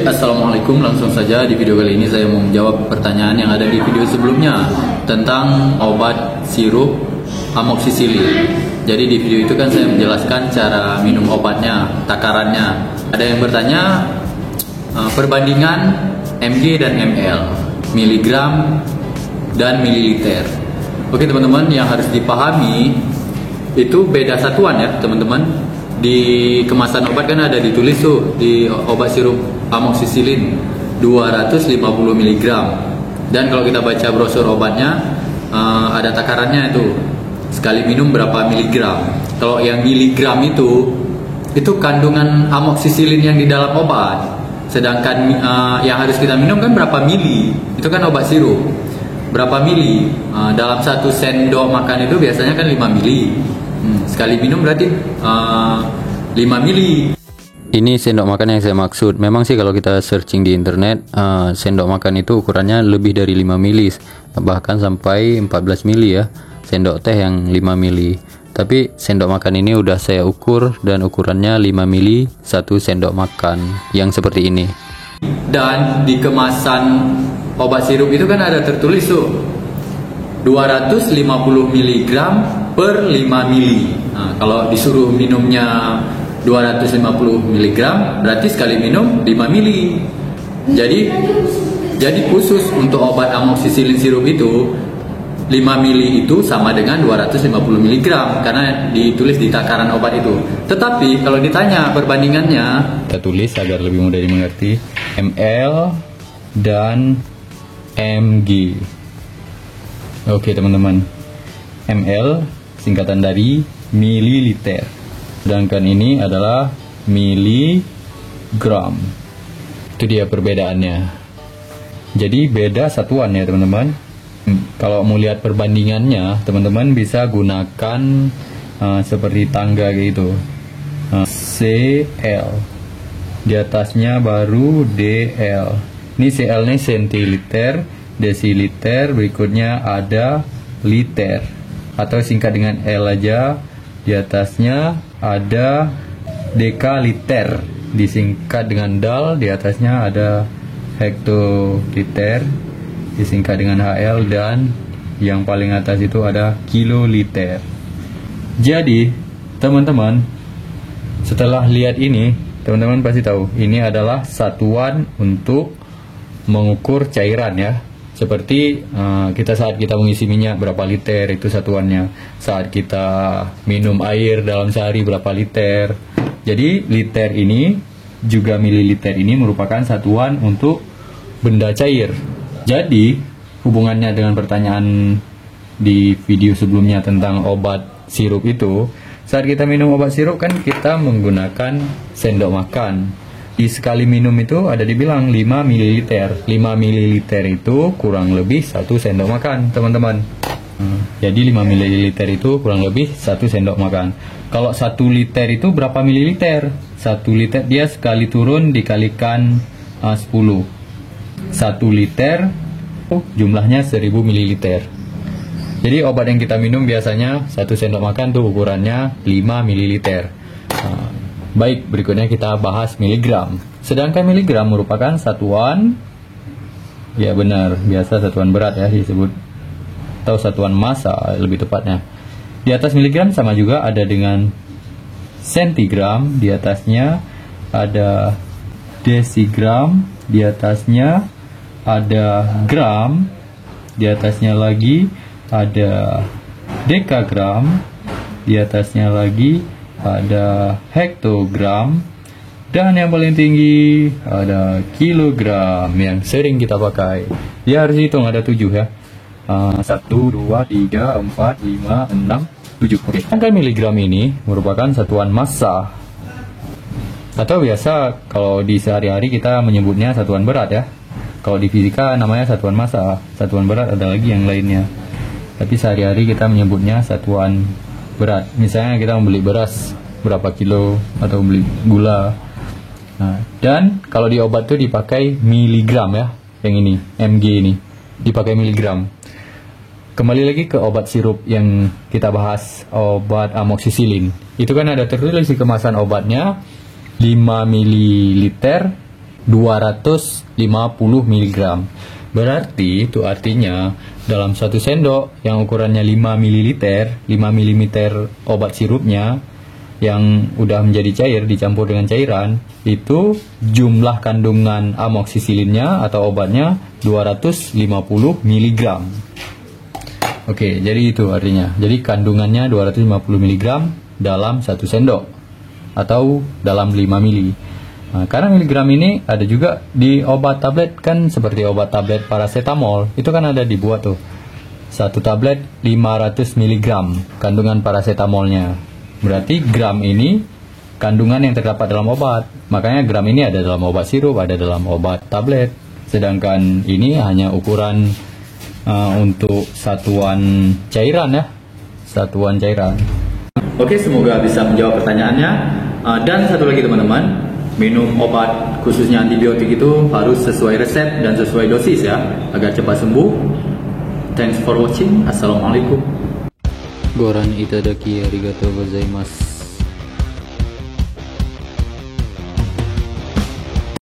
Assalamualaikum, langsung saja di video kali ini saya mau menjawab pertanyaan yang ada di video sebelumnya tentang obat sirup amoksisilin. Jadi di video itu kan saya menjelaskan cara minum obatnya, takarannya. Ada yang bertanya perbandingan mg dan ml, miligram dan mililiter. Oke teman-teman, yang harus dipahami itu beda satuan ya teman-teman. Di kemasan obat kan ada ditulis tuh di obat sirup amoksisilin 250 mg. Dan kalau kita baca brosur obatnya ada takarannya itu sekali minum berapa miligram. Kalau yang miligram itu kandungan amoksisilin yang di dalam obat. Sedangkan yang harus kita minum kan berapa mili. Itu kan obat sirup. Berapa mili? Dalam 1 sendok makan itu biasanya kan 5 mili. Sekali minum berarti 5 mili. Ini sendok makan yang saya maksud. Memang sih kalau kita searching di internet, sendok makan itu ukurannya lebih dari 5 mili, bahkan sampai 14 mili ya. Sendok teh yang 5 mili. Tapi sendok makan ini udah saya ukur dan ukurannya 5 mili 1 sendok makan yang seperti ini. Dan di kemasan obat sirup itu kan ada tertulis tuh 250 mg per 5 mili. Nah, kalau disuruh minumnya 250 mg berarti sekali minum 5 mili. Jadi khusus untuk obat amoksisilin sirup itu 5 mili itu sama dengan 250 mg karena ditulis di takaran obat itu. Tetapi kalau ditanya perbandingannya, kita tulis agar lebih mudah dimengerti, ml dan mg. Oke teman-teman, ml singkatan dari mililiter, sedangkan ini adalah miligram. Itu dia perbedaannya. Jadi beda satuan ya teman-teman. Kalau mau lihat perbandingannya, teman-teman bisa gunakan seperti tangga gitu. CL, di atasnya baru DL. Ini CL nya sentiliter, desiliter, berikutnya ada liter atau singkat dengan L aja. Di atasnya ada dekaliter, disingkat dengan dal. Di atasnya ada hektoliter, disingkat dengan HL, dan yang paling atas itu ada kiloliter. Jadi teman-teman, setelah lihat ini, teman-teman pasti tahu ini adalah satuan untuk mengukur cairan ya. Seperti saat kita mengisi minyak berapa liter itu satuannya. Saat kita minum air dalam sehari berapa liter. Jadi liter ini juga mililiter ini merupakan satuan untuk benda cair. Jadi hubungannya dengan pertanyaan di video sebelumnya tentang obat sirup itu, saat kita minum obat sirup kan kita menggunakan sendok makan. Di sekali minum itu ada dibilang 5 ml. 5 ml itu kurang lebih 1 sendok makan teman-teman. Jadi 5 ml itu kurang lebih 1 sendok makan. Kalau 1 liter itu berapa mililiter? 1 liter dia sekali turun dikalikan 10. 1 liter jumlahnya 1000 ml. Jadi obat yang kita minum biasanya 1 sendok makan tuh ukurannya 5 ml. Baik, berikutnya kita bahas miligram. Sedangkan miligram merupakan satuan, ya benar, biasa satuan berat ya disebut, atau satuan massa lebih tepatnya. Di atas miligram sama juga ada dengan sentigram, di atasnya ada desigram, di atasnya ada gram, di atasnya lagi ada dekagram, di atasnya lagi ada hektogram, dan yang paling tinggi ada kilogram yang sering kita pakai. Dia harus hitung ada 7 ya. 1, 2, 3, 4, 5, 6, 7. Oke. Angka miligram ini merupakan satuan massa. Atau biasa kalau di sehari-hari kita menyebutnya satuan berat ya. Kalau di fisika namanya satuan massa. Satuan berat ada lagi yang lainnya. Tapi sehari-hari kita menyebutnya satuan berat. Misalnya kita membeli beras berapa kilo atau beli gula. Nah, dan kalau di obat tuh dipakai miligram ya. Yang ini, mg ini dipakai miligram. Kembali lagi ke obat sirup yang kita bahas, obat amoksisilin. Itu kan ada tertulis di kemasan obatnya 5 ml 250 mg. Berarti itu artinya dalam satu sendok yang ukurannya 5 ml, 5 mm obat sirupnya yang udah menjadi cair dicampur dengan cairan, itu jumlah kandungan amoksisillinnya atau obatnya 250 mg. Oke, jadi itu artinya. Jadi kandungannya 250 mg dalam satu sendok atau dalam 5 mili. Nah, karena miligram ini ada juga di obat tablet, kan seperti obat tablet paracetamol, itu kan ada dibuat tuh. Satu tablet 500 mg kandungan paracetamolnya. Berarti gram ini kandungan yang terdapat dalam obat. Makanya gram ini ada dalam obat sirup, ada dalam obat tablet. Sedangkan ini hanya ukuran untuk satuan cairan ya. Satuan cairan. Oke, semoga bisa menjawab pertanyaannya. Dan satu lagi teman-teman, minum obat khususnya antibiotik itu harus sesuai resep dan sesuai dosis ya, agar cepat sembuh. Thanks for watching. Assalamualaikum. Goran itadaki arigatou gozaimasu.